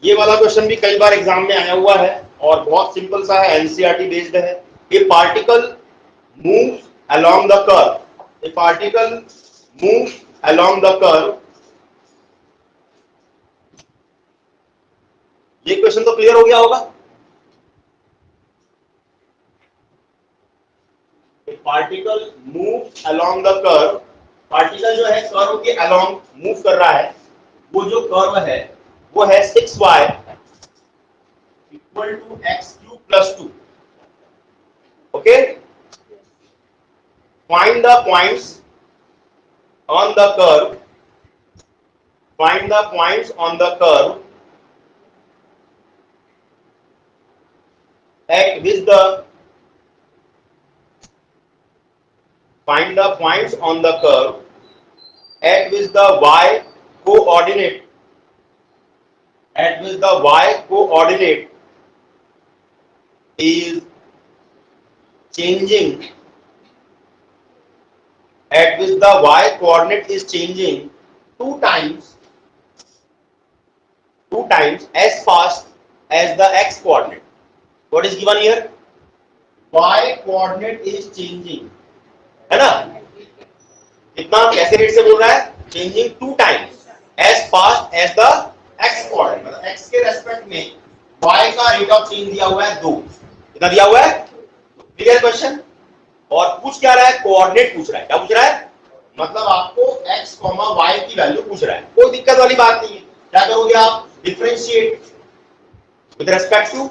ये वाला क्वेश्चन भी कई बार एग्जाम में आया हुआ है और बहुत सिंपल सा है, एनसीईआरटी बेस्ड है। ए particle moves along the curve, A particle moves along the curve. ये क्वेश्चन तो क्लियर हो गया होगा। ए particle moves along the curve, particle जो है कर्व के अलोंग मूव कर रहा है, वो जो कर्व है वो है 6y equal to x cube plus 2। Okay, find the points on the curve, find the points on the curve at which the, find the points on the curve at which the y coordinate, at which the y coordinate is changing, at which the y coordinate is changing two times as fast as the x coordinate. What is given here? Y coordinate is changing, है ना? कितना कैसे rate से बोल रहा है? Changing 2 times as fast as the x coordinate, मतलब x के रेस्पेक्ट में y का रेट ऑफ चेंज दिया हुआ है 2। कितना दिया हुआ है? Clear question. और पूछ क्या रहा है? कोऑर्डिनेट पूछ रहा है। क्या पूछ रहा है? मतलब आपको x, y की वैल्यू पूछ रहा है। कोई दिक्कत वाली बात नहीं है। क्या करोगे आप? डिफरेंशिएट विद रेस्पेक्ट टू,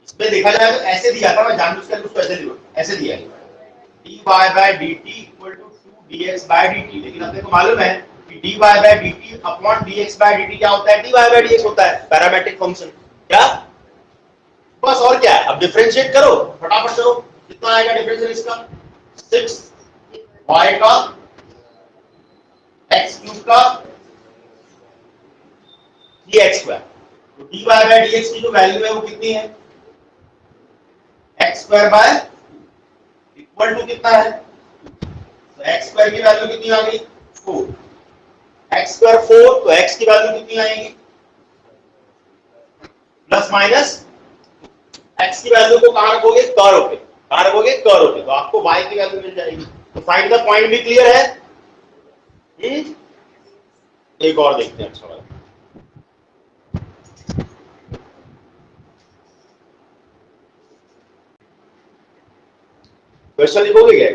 इसमें देखा जाए तो ऐसे दिया था, मैं जानबूझकर उसको ऐसे लिखा, ऐसे दिया है dy by dt equal to 2dx by dt। लेकिन अपने को मालूम है कि dy by dt upon dx by dt क्या होता है? dy by dx होता है, पैरामेट्रिक फंक्शन। क्या बस, और क्या है? अब डिफरेंशिएट करो, फटाफट करो। कितना आएगा डिफरेंशियल इसका? 6y का x क्यूब का 3x स्क्वायर। तो dy by dx की जो वैल्यू है वो कितनी है? x square by equal to कितना है? तो x स्क्वायर की वैल्यू कितनी आ गई? 4। x स्क्वायर 4, तो x की वैल्यू कितनी आएगी? प्लस माइनस x की वैल्यू को कहां रखोगे? कर्व पे। कहां रखोगे? कर्व पे। तो आपको y की वैल्यू मिल जाएगी। तो फाइंड द पॉइंट भी क्लियर है। एक और देखते हैं। अच्छा वाला क्वेश्चन लिखोगे क्या?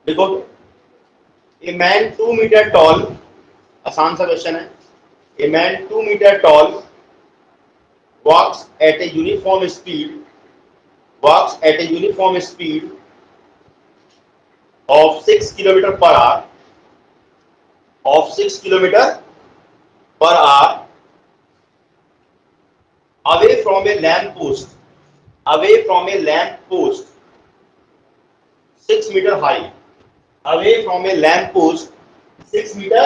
देखो, ए मैन 2 मीटर टॉल, आसान सा क्वेश्चन है। A man 2 metre tall walks at a uniform speed, walks at a uniform speed of 6 km per hour, of 6 km per hour away from a lamp post, away from a lamp post 6 meter high, away from a lamp post 6 meter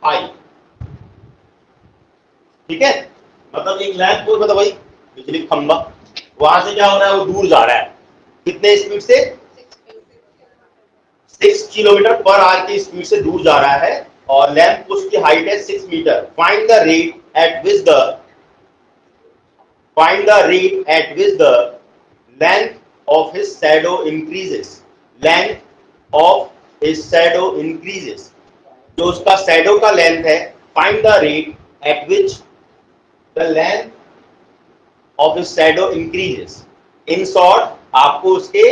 high। ठीक है, मतलब एक lamp post, मतलब वही बिजली खंभा, वहां से क्या हो रहा है? वो दूर जा रहा है। कितने स्पीड से? 6 किलोमीटर पर आवर की स्पीड से दूर जा रहा है और लैंप पोस्ट की हाइट है 6 metre. Find the rate at which the, find the rate at which the length of his shadow increases, length of his shadow increases. जो उसका शैडो का लेंथ है, find the rate at which the length of his shadow increases। in short, आपको उसके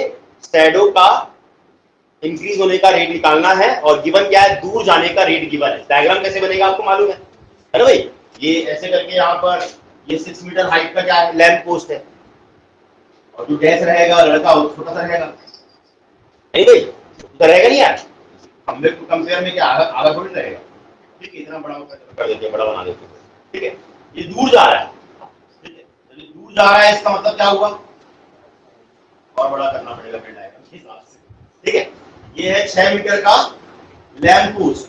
shadow का increase होने का rate निकालना है और गिवन क्या है? दूर जाने का रेट गिवन है। डायग्राम कैसे बनेगा आपको मालूम है ना भाई? ये ऐसे करके यहाँ पर ये 6 मीटर हाइट का क्या है? लैंप पोस्ट है, और जो डैश रहेगा लड़का वो छोटा सा रहेगा, नहीं भाई? तो रहेगा नहीं यार, हम लोग को कंपेयर में क्या आधा थोड़ी रहेगा। ठीक है, इतना बड़ा होगा कर देते हैं, बड़ा बना देते हैं। ठीक है, ये दूर जा रहा है। ठीक है, तो ये दूर जा रहा है, इसका मतलब क्या हुआ? और बड़ा करना पड़ेगा फिर डायग्राम के हिसाब से। ठीक है, ये है 6 मीटर का लैंप पोस्ट,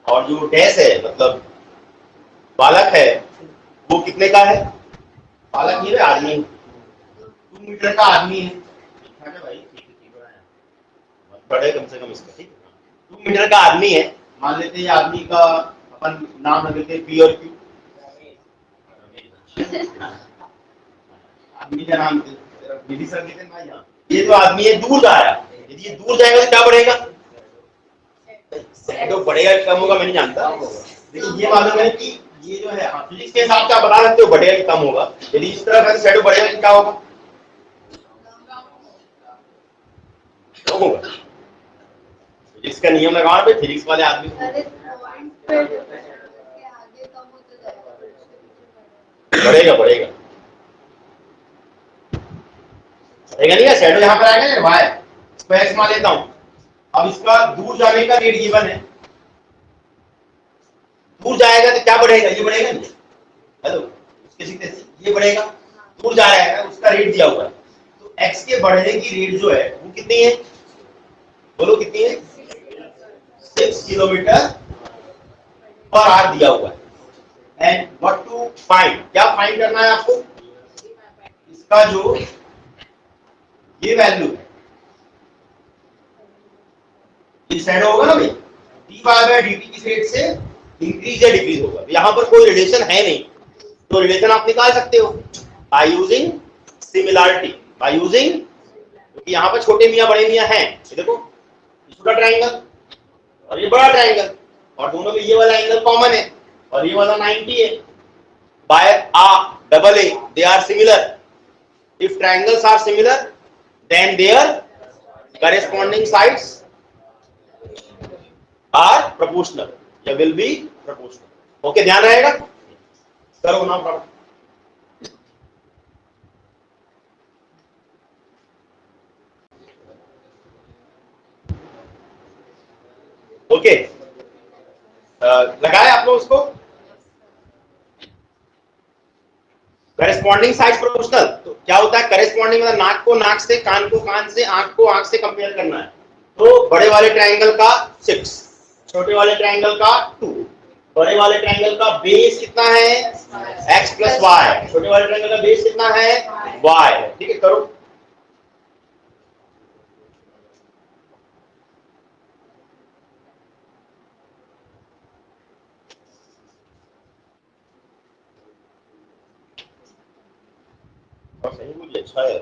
और जो डैश है मतलब बालक है वो कितने का है? बालक नहीं है, आदमी, 2 मीटर का आदमी है। ठीक है भाई, बड़े कम से कम इसका। ठीक है, 2 मीटर का आदमी है, मान लेते हैं आदमी का अपन नाम रख देते पी और क्यू। आदमी का नाम विधि सर देते भाई। ये तो आदमी है दूर जा रहा है, यदि ये दूर जाएगा तो क्या बढ़ेगा? शैडो बढ़ेगा कम होगा मैं नहीं जानता, लेकिन ये मालूम है कि ये जो है फिजिक्स के हिसाब से आप बता सकते हो बढ़ेगा कि कम होगा। यदि इस तरह का शैडो बढ़ेगा तो क्या होगा? कम होगा। फिजिक्स का नियम लगाओ भाई, फिजिक्स वाले आदमी बढ़ेगा बढ़ेगा बढ़ेगा नहीं। शैडो यहाँ पर आएगा ना वाई, इसको एक्स मान लेता हूँ। अब इसका दूर जाने का रेट गिवन है, दूर जाएगा तो क्या बढ़ेगा? ये बढ़ेगा नहीं। हेलो, ये बढ़ेगा, दूर जा रहा है उसका रेट दिया हुआ है, तो x के बढ़ने की रेट जो है वो कितनी है? बोलो कितनी है? 6 किलोमीटर पर आवर दिया हुआ है। एंड व्हाट टू फाइंड, क्या फाइंड करना है आपको? इसका जो ये वैल्यू है, ये शैडो होगा ना भाई, dy बाय dt किस रेट से इंक्रीज या डिक्रीज होगा। यहाँ पर कोई रिलेशन है नहीं, तो रिलेशन आप निकाल सकते हो by using similarity, by using, क्योंकि यहाँ पर छोटे मियाँ बड़े मियाँ हैं। ये देखो, ये छोटा ट्राइंगल और ये बड़ा ट्राइंगल, और दोनों में ये वाला एंगल कॉमन है और ये वाला 90 है। By double A they are similar. If triangles are similar then their corresponding sides are proportional या will be proportional। ओके, ध्यान रहेगा, करो ना प्रॉब्लम। ओके, लगाए आप लोग उसको। करेस्पॉन्डिंग साइड प्रोपोर्शनल, तो क्या होता है? करेस्पॉन्डिंग मतलब नाक को नाक से, कान को कान से, आंख को आंख से कंपेयर करना है। तो बड़े वाले ट्रायंगल का 6, छोटे वाले ट्रायंगल का 2। बड़े वाले ट्रायंगल का बेस कितना है? x plus y. छोटे वाले ट्रायंगल का बेस कितना है? y। ठीक है, करो। सही बोलिए, अच्छा है।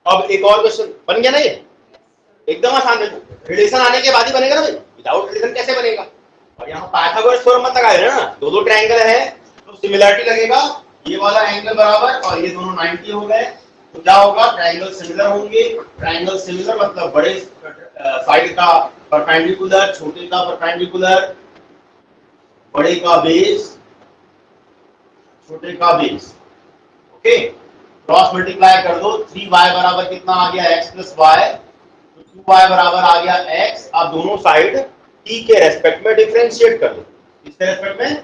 अब एक और क्वेश्चन बन गया ना, ये एकदम आसान है। रिलेशन आने के बाद ही बनेगा ना भाई, विदाउट रिलेशन कैसे बनेगा? और यहाँ पाइथागोरस थ्योरम मत लगाए ना, दो ट्रायंगल है तो सिमिलरिटी लगेगा, ये वाला एंगल बराबर और ये दोनों 90 हो गए, तो क्या होगा? ट्रायंगल सिमिलर होंगे। ट्रायंगल सिमिलर मतलब बड़े साइड का परपेंडिकुलर, छोटे का परपेंडिकुलर, बड़े का बेस, छोटे का बेस। ओके, क्रॉस मल्टीप्लाई कर दो, 3y बराबर कितना आ गया? x प्लस वाई, तो 2y बराबर आ गया x। अब दोनों साइड t के रेस्पेक्ट में डिफरेंशिएट कर दो, इसके रेस्पेक्ट में,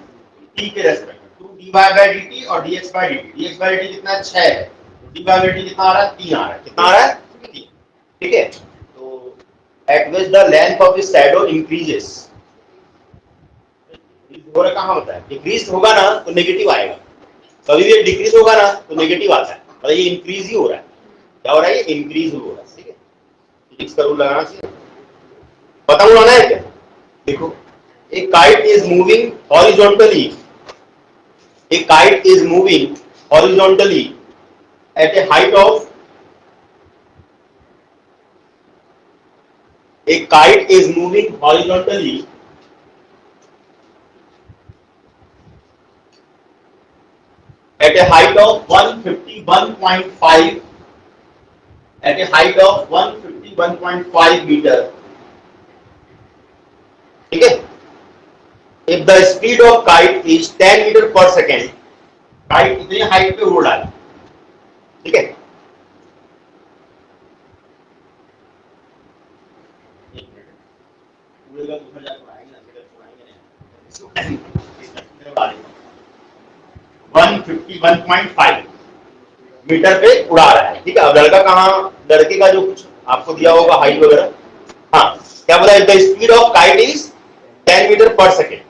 t के रेस्पेक्ट में। 2 dy बाय dt और dx by dt, dx by dt कितना है? 6 है, dy बाय dt कितना आ रहा है? 3 आ रहा है। कितना आ रहा है? 3। ठीक है, तो at which the length of the shadow increases, हो रहा कहाँ होता है? डिक्रीज होगा ना तो नेगेटिव आएगा, कभी भी डिक्रीज होगा ना तो नेगेटिव आता है, मतलब ये इंक्रीज ही हो रहा है। क्या हो रहा है? ये इंक्रीज हो रहा है। ठीक है, फिजिक्स का रूल लगाना चाहिए, पता होना है क्या? देखो, a kite is moving horizontally, a kite is moving horizontally at a height of, a kite is moving horizontally at a height of 151.5, at a height of 151.5 meter. ठीक है, if the speed of kite is 10 meter per second, kite इतनी height पे उड़ रहा है। ठीक है, उड़ेगा तो उधर जाकर उड़ाएंगे ना, उड़ाएंगे नहीं। 151.5 मीटर पे उड़ा रहा है। ठीक है, अब लड़का कहाँ, लड़के का जो कुछ आपको दिया होगा हाइट वगैरह, हाँ क्या बोला? If the speed of kite is 10 metre per second,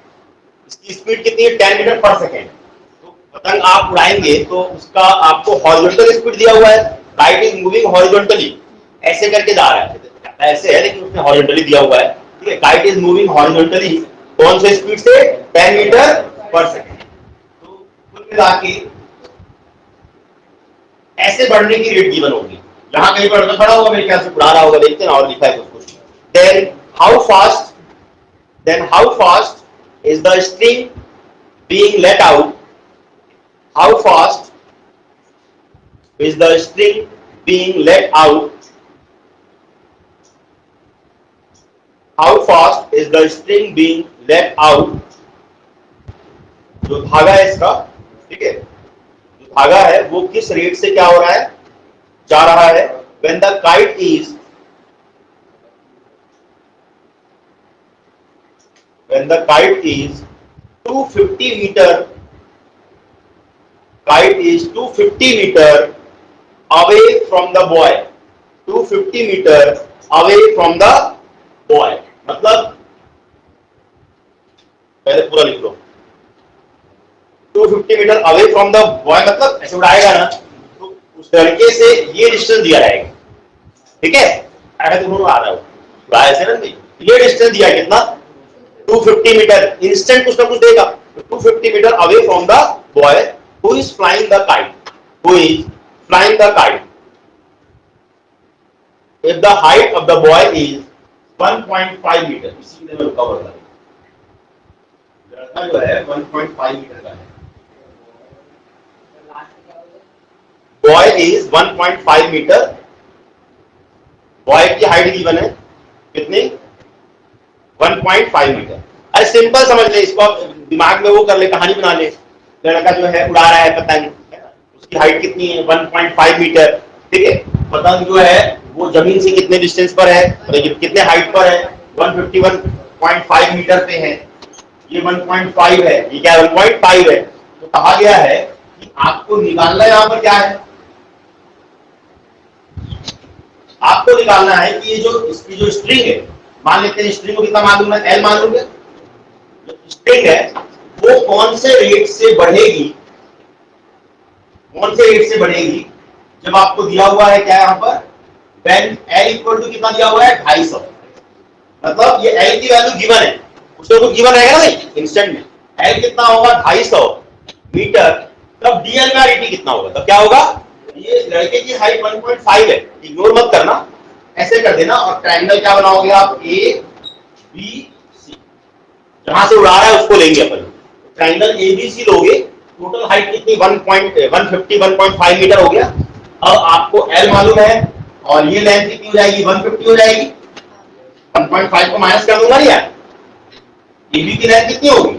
इसकी स्पीड कितनी है? 10 मीटर पर सेकेंड। तो पतंग आप उड़ाएंगे तो उसका आपको हॉरिजॉन्टल स्पीड दिया हुआ है, काइट इज मूविंग हॉरिजॉन्टली, ऐसे करके जा रहा है, ऐसे है लेकिन उसने हॉरिजॉन्टली दिया हुआ है, ठीक है। काइट इज मूविंग हॉरिजॉन्टली, कौन से स्पीड से, 10 मीटर पर सेकेंड। तो कुल मिला के ऐसे बढ़ने की रेट गिवन होगी। यहां कहीं पर खड़ा होगा, मेरे ख्याल से उड़ा रहा होगा, देखते हैं और लिखा है कुछ। Then how fast is the string being let out, how fast is the string being let out, how fast is the string being let out, जो धागा है इसका, ठीक है, जो धागा है वो किस रेट से क्या हो रहा है, जा रहा है। when the kite is 250 meter, kite is 250 meter away from the boy, 250 meter away from the boy, मतलब पहले पूरा लिख लो, 250 metre away from the boy, मतलब ऐसे उड़ाएगा ना तो उस लड़के से ये डिस्टेंस दिया जाएगा, ठीक है। ऐसे तो आ रहा है उड़ाए से ना, ये डिस्टेंस दिया कितना, 250 मीटर, इंस्टेंट कुछ ना कुछ देगा, 250 metre away from the boy who is flying the kite, who is flying the kite, if the height of the boy is 1.5 metre, इसी में रुका हुआ है, लड़का जो है 1.5 मीटर का है, बॉय इज 1.5 मीटर, बॉय की हाइट गिवन है कितनी, 1.5 मीटर। अरे सिंपल समझ ले इसको, दिमाग में वो कर ले, कहानी बना ले, लड़का जो है उड़ा रहा है पतंग, उसकी हाइट कितनी है, 1.5 मीटर, ठीक है। पतंग जो है वो जमीन से कितने डिस्टेंस पर है, कितने हाइट पर है, 151.5 मीटर पे है, ये 1.5 है, ये क्या 1.5 है। तो कहा गया है कि आपको निकालना यहां पर क्या है, आपको निकालना है कि ये जो इसकी जो स्ट्रिंग है, मान लेते हैं स्ट्रिंग को कितना मालूम है, एल मालूम है, स्ट्रिंग है वो कौन से रेट से बढ़ेगी, कौन से रेट से बढ़ेगी, जब आपको दिया हुआ है क्या यहां पर, when L इक्वल टू कितना दिया हुआ है 250, मतलब ये L की वैल्यू गिवन है, उसको कुछ गिवन रहेगा ना भाई इंस्टेंट में, L कितना होगा 250 मीटर, तब DL का dt कितना होगा, तब क्या होगा, ये लड़के की हाइट 1.5 है, इग्नोर मत करना, ऐसे कर देना, और ट्रायंगल क्या बनाओगे आप, A B C, जहां से उड़ा रहा है उसको लेंगे अपन, ट्रायंगल ABC लोगे, टोटल हाइट कितनी 1.5 मीटर हो गया। अब आपको L मालूम है और ये लेंथ कितनी हो जाएगी, 150 हो जाएगी, 1.5 को माइनस कर दूंगा यार, AB की लेंथ कितनी होगी,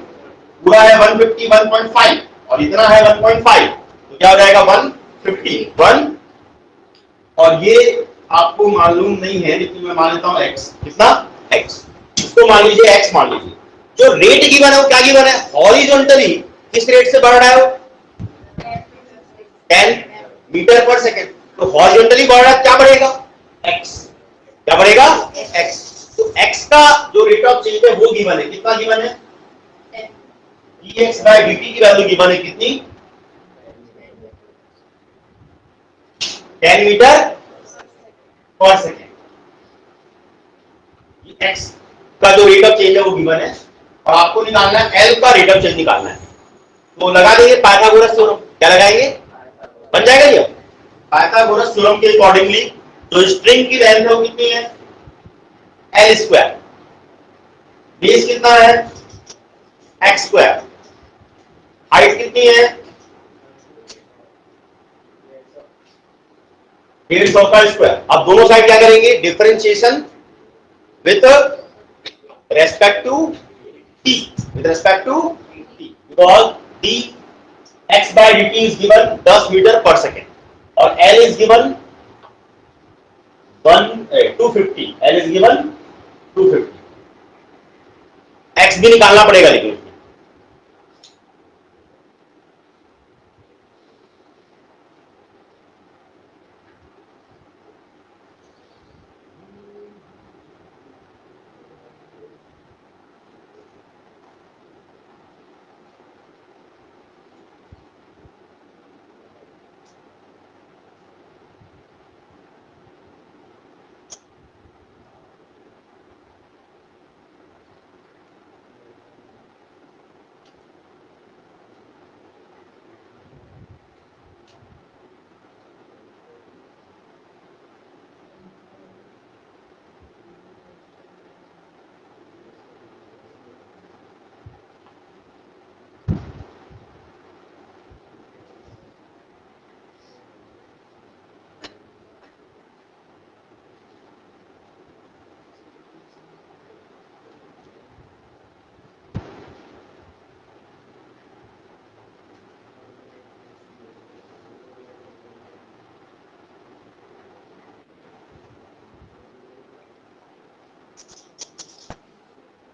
पूरा है 150, 1.5 और इतना है 1.5, तो क्या हो जाएगा 151, और ये आपको मालूम नहीं है लेकिन मैं मान लेता हूं x, कितना x, इसको मान लीजिए x मान लीजिए। जो रेट गिवन है वो क्या गिवन है, हॉरिजॉन्टली किस रेट से बढ़ रहा है वो, 10 मीटर पर सेकेंड, तो हॉरिजॉन्टली बढ़ रहा है, क्या बढ़ेगा x, क्या बढ़ेगा x, तो x का जो रेट ऑफ चेंज है वो गिवन है, कितना गिवन है, dx बाय dt की वैल्यू गिवन है कितनी, 10 मीटर पर सेकेंड, x का जो रेट ऑफ चेंज है वो गिवन है, और आपको निकालना है L का रेट ऑफ चेंज निकालना है, तो लगा देंगे पाइथागोरस थ्योरम, क्या लगाएंगे, बन जाएगा ये पाइथागोरस थ्योरम के अकॉर्डिंगली जो स्ट्रिंग की लेंथ है वो कितनी है, L स्क्वायर, बेस कितना है x स्क्वायर, हाइट कितनी है 150 का स्क्वायर। अब दोनों साइड क्या करेंगे, differentiation with respect to t, with respect to t, because dx by dt is given 10 metre per second और L is given 250, L is given 250, x भी निकालना पड़ेगा लेकिन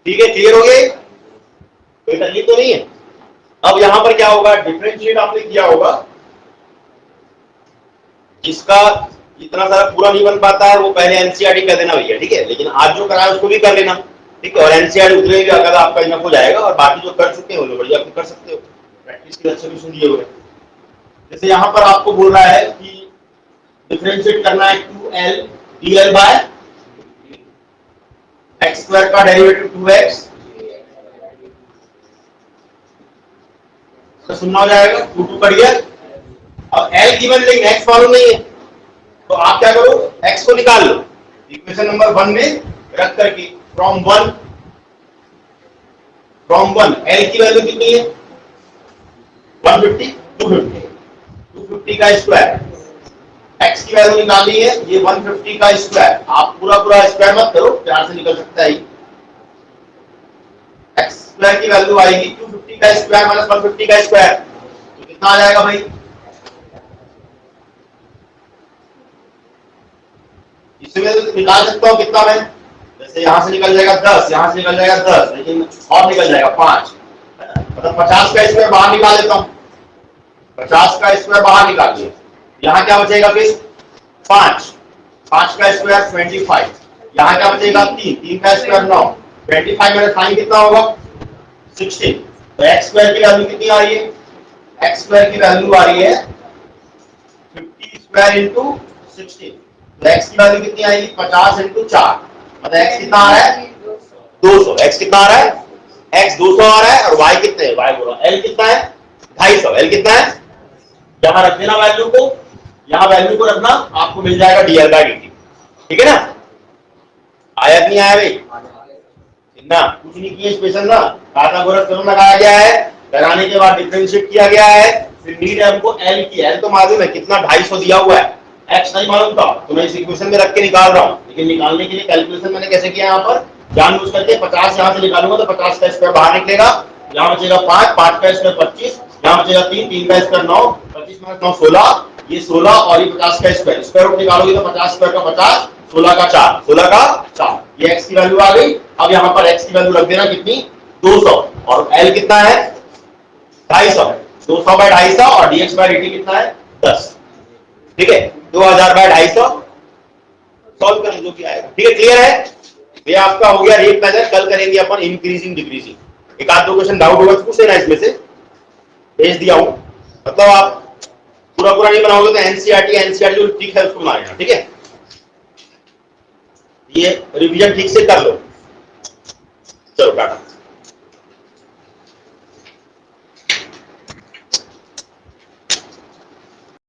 ठीक है, क्लियर हो गया, कोई तकलीफ तो नहीं है। अब यहां पर क्या होगा, डिफरेंशिएट आपने किया होगा, इसका इतना सारा पूरा नहीं बन पाता है, वो पहले एनसीईआरटी कर देना भैया, ठीक है, लेकिन आज जो करा है उसको भी कर लेना, ठीक है, और एनसीईआरटी उतने भी अगर आपका इनफ हो जाएगा, और बाकी जो कर चुके हो बढ़िया कर सकते हो, प्रैक्टिस के अच्छे भी सुन लिए हुए। जैसे यहां पर आपको बोल रहा है कि डिफरेंशिएट करना है 2l dl by x square का डेरिवेटिव 2x, तो सुनना हो जाएगा 2 कर दिया। अब l गिवन लेकिन x मालूम नहीं है, तो आप क्या करो, x को निकाल लो इक्वेशन नंबर 1 में रख करके, फ्रॉम 1 l की वैल्यू कितनी है 150, 250 का स्क्वायर, x की वैल्यू निकालनी है ये 150 का स्क्वायर, आप पूरा स्क्वायर मत करो, प्यार से निकल सकता है, x स्क्वायर की वैल्यू आएगी 250 का स्क्वायर माइनस 150 का स्क्वायर, तो कितना आ जाएगा भाई, इसमें निकाल सकता हूं कितना मैं, जैसे यहां से निकल जाएगा 10, यहां से निकल जाएगा 10, लेकिन और निकल जाएगा 5, मतलब 50 का स्क्वायर बाहर निकाल लेता हूं, 50 का स्क्वायर बाहर निकाल लिया, यहां क्या बचेगा फिर 5 का स्क्वायर 25, यहां क्या बचेगा 3 का स्क्वायर 9, 25 में 9 कितना होगा 16, तो x स्क्वायर की वैल्यू कितनी आ रही है, x स्क्वायर की वैल्यू आ रही है 50 स्क्वायर इंटू 16, तो x की वैल्यू कितनी आएगी 50 इंटू 4, मतलब x कितना आ रहा है 200, x कितना आ रहा है, x 200 आ रहा है, और y कितने y बोला l कितना है 250, l कितना है, यहां रख देना वैल्यू को, यहां वैल्यू को रखना, आपको मिल जाएगा dl बाय dt, ठीक है ना, आया नहीं आया भाई, ना कुछ नहीं किए स्पेशल ना, पाइथागोरस थ्योरम लगाया गया है, लगाने के बाद डिफरेंशिएट किया गया है, फिर नीड है हमको l की, l तो मालूम है कितना 250 दिया हुआ है, x नहीं मालूम था तो मैं इस इक्वेशन में रख के निकाल रहा हूं, लेकिन निकालने के लिए कैलकुलेशन मैंने कैसे किया, यहाँ पर जानबूझ करके 50 यहां से निकालूंगा तो 50 का स्क्वायर बाहर निकलेगा, यहां बचेगा 5 का स्क्वायर 25, यहां बचेगा 3 का स्क्वायर 9, 25 में 9 16, ये 16 और ये 50 का स्क्वायर रूट निकालोगे तो 50 स्क्वायर का 50, 16 का 4, ये x की वैल्यू आ गई। अब यहाँ पर x की वैल्यू रख देना कितनी 200, और l कितना है 250, 200 बाय 250, और dx बाय dt कितना है 10, ठीक है, 2000 बाय 250 सॉल्व करें जो भी आएगा, ठीक है, क्लियर है, ये आपका हो गया रेट मेथड। कल करेंगे अपन इंक्रीजिंग डिक्रीजिंग, एक आध दो क्वेश्चन डाउट होगा पूछ लेना, इसमें से भेज दिया हूं, मतलब आप पूरा नहीं बनाओगे तो एनसीईआरटी जो ठीक है उसको बना लेना, ठीक है, ये रिवीजन ठीक से कर लो, चलो टाटा।